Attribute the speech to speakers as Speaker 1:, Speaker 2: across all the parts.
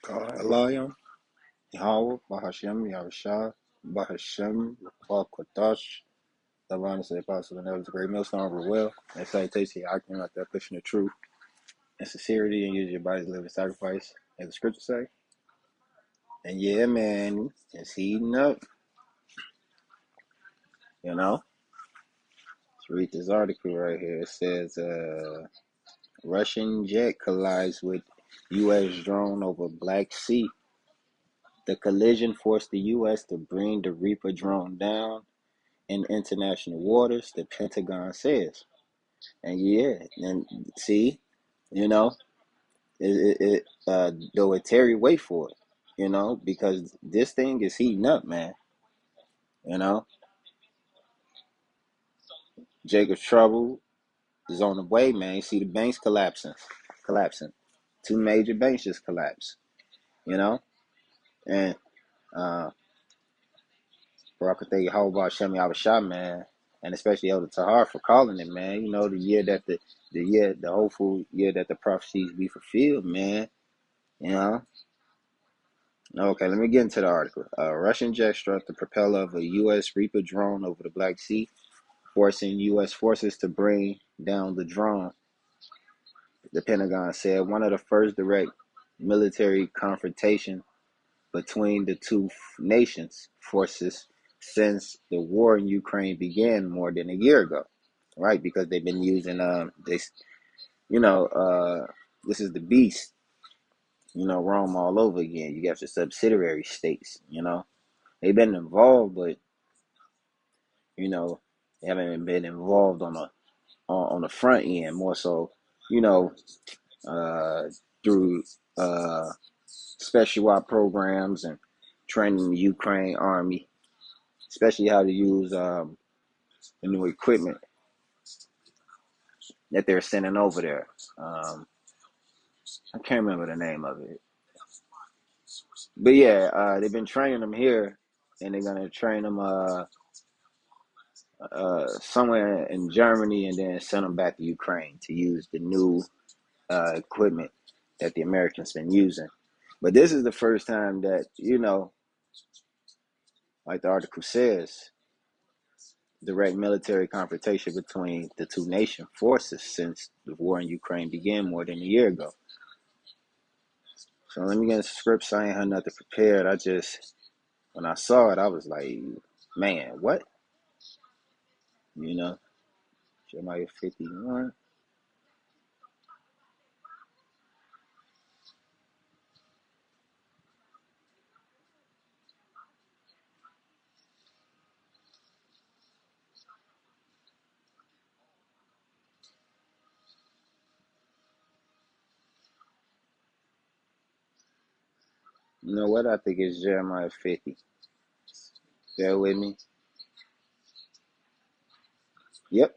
Speaker 1: Elayim, Yahweh, Bahashem, Yahushua, Bahashem, Kwadash, Davon is the apostle, and that was a great millstone over well. And salutation, I came out there pushing the truth and sincerity and use your body to live a sacrifice, as the scriptures say. And yeah, man, it's heating up, you know. Let's read this article right here. It says, Russian jet collides with U.S. drone over Black Sea. The collision forced the U.S. to bring the Reaper drone down in international waters, the Pentagon says. And yeah, and see, you know, though it Terry wait for it, because this thing is heating up, man. You know, Jacob's trouble is on the way, man. You see the banks collapsing. Two major banks just collapsed, you know, and Baruch Hu how about Shem Yahushua, man, and especially Elder Tahar for calling it, man. You know, the hopeful year that the prophecies be fulfilled, man. You know. Okay, let me get into the article. Russian jet struck the propeller of a U.S. Reaper drone over the Black Sea, forcing U.S. forces to bring down the drone. The Pentagon said one of the first direct military confrontation between the two nations' forces since the war in Ukraine began more than a year ago, right? Because they've been using this, this is the beast, Rome all over again. You got your subsidiary states, they've been involved, but they haven't been involved on the front end, more so, you know, uh, through special op programs and training the Ukraine army, especially how to use the new equipment that they're sending over there. I can't remember the name of it, but yeah, they've been training them here, and they're gonna train them somewhere in Germany, and then send them back to Ukraine to use the new equipment that the Americans been using. But this is the first time that, like the article says, direct military confrontation between the two nation forces since the war in Ukraine began more than a year ago. So let me get the scripts. I ain't had nothing prepared. When I saw it, I was like, man, what? Jeremiah 51. You know what? I think it's Jeremiah 50. Bear with me. Yep.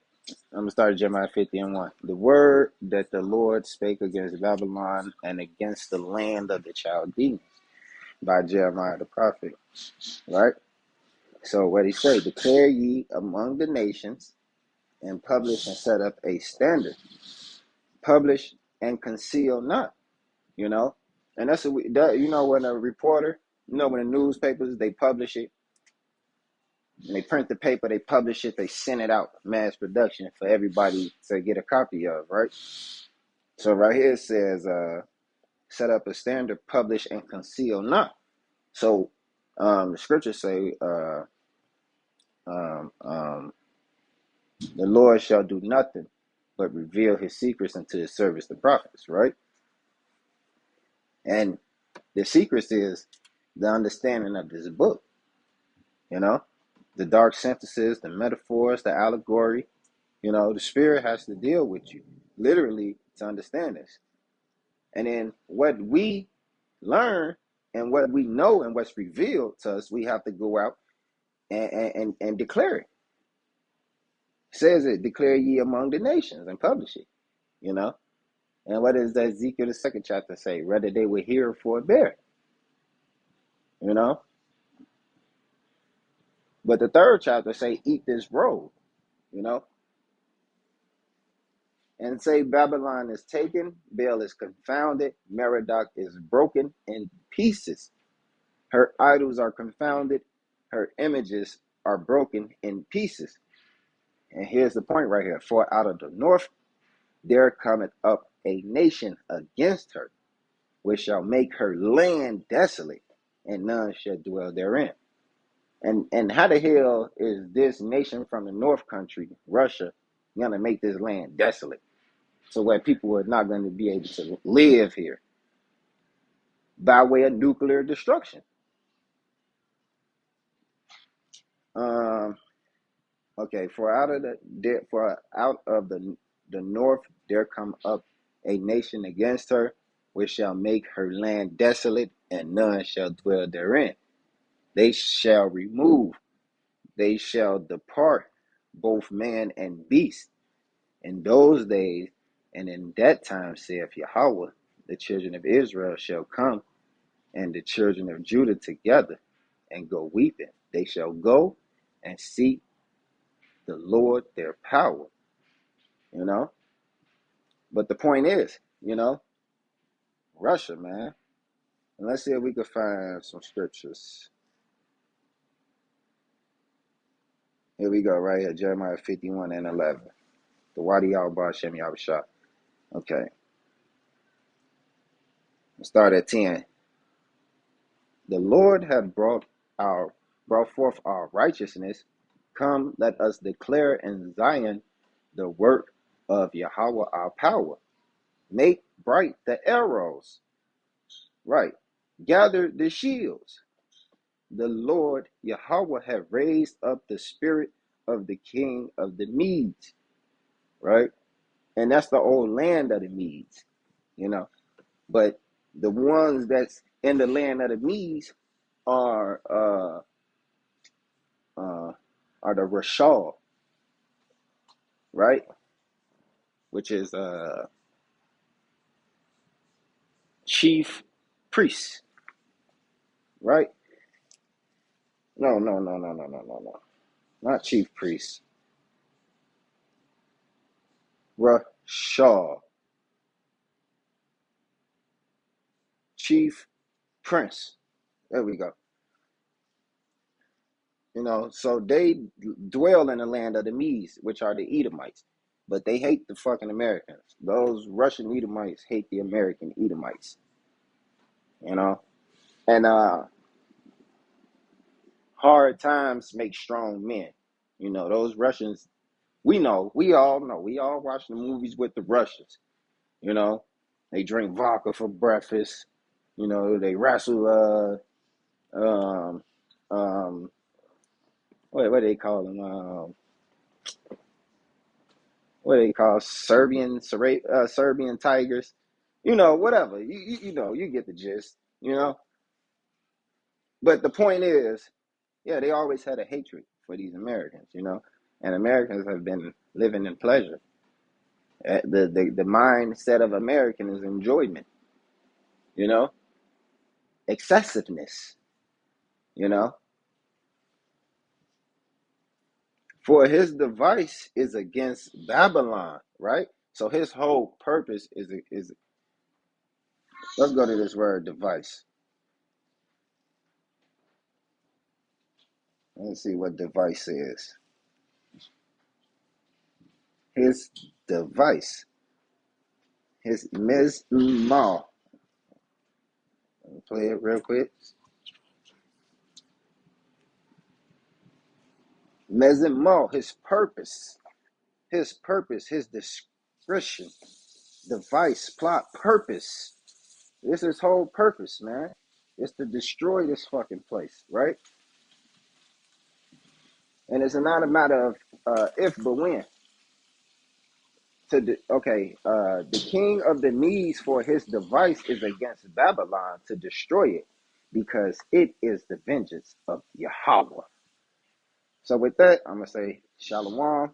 Speaker 1: I'm going to start at Jeremiah 50 and 1. The word that the Lord spake against Babylon and against the land of the Chaldeans by Jeremiah the prophet. Right? So what he said, declare ye among the nations and publish and set up a standard. Publish and conceal not, you know. And that's when a reporter, when the newspapers, they publish it, and they print the paper, they publish it, they send it out, mass production for everybody to get a copy of, right? So right here it says, set up a standard, publish and conceal not. So the scriptures say, the Lord shall do nothing but reveal his secrets unto his servants, the prophets, right? And the secrets is the understanding of this book, the dark sentences, the metaphors, the allegory. The spirit has to deal with you literally to understand this. And then what we learn and what we know and what's revealed to us, we have to go out and declare it. It says it, declare ye among the nations and publish it, And what does Ezekiel the second chapter say? Whether they will hear or forbear, But the third chapter say, eat this roll, and say Babylon is taken, Baal is confounded, Merodach is broken in pieces. Her idols are confounded, her images are broken in pieces. And here's the point right here. For out of the north there cometh up a nation against her, which shall make her land desolate, and none shall dwell therein. And how the hell is this nation from the north country, Russia, gonna make this land desolate? So where people are not going to be able to live here by way of nuclear destruction. Um, okay, for out of the north there come up a nation against her, which shall make her land desolate, and none shall dwell therein. They shall remove, they shall depart, both man and beast. In those days and in that time, saith Yahweh, the children of Israel shall come, and the children of Judah together, and go weeping. They shall go and seek the Lord their power, you know. But the point is, Russia, man. And let's see if we could find some scriptures. Here we go, right here, Jeremiah 51 and 11. The Wadi al-Bar Shem Yahushua. Okay, let's start at 10. The Lord hath brought forth our righteousness. Come, let us declare in Zion the work of Yahweh our power. Make bright the arrows. Right. Gather the shields. The Lord Yahweh have raised up the spirit of the king of the Medes. Right. And that's the old land of the Medes, you know. But the ones that's in the land of the Medes are the Rashal, right? Which is chief priests, right? No. Not chief priests. Rashal, chief prince. There we go. So they dwell in the land of the Medes, which are the Edomites, but they hate the fucking Americans. Those Russian Edomites hate the American Edomites, and hard times make strong men. Those Russians, we all know, we all watch the movies with the Russians, they drink vodka for breakfast, they wrestle, what do they call them? What do they call Serbian tigers? Whatever. You get the gist, But the point is, yeah, they always had a hatred for these Americans, And Americans have been living in pleasure. The mindset of American is enjoyment, excessiveness, you know. For his device is against Babylon, right? So his whole purpose is. Let's go to this word device. Let's see what device is. His device, his mizmah. Let me play it real quick. Mezimah, his purpose, his description, device, plot, purpose. This is his whole purpose, man. It's to destroy this fucking place, right? And it's not a matter of if, but when. The king of the Medes for his device is against Babylon to destroy it, because it is the vengeance of Yahweh. So with that, I'm going to say shalom.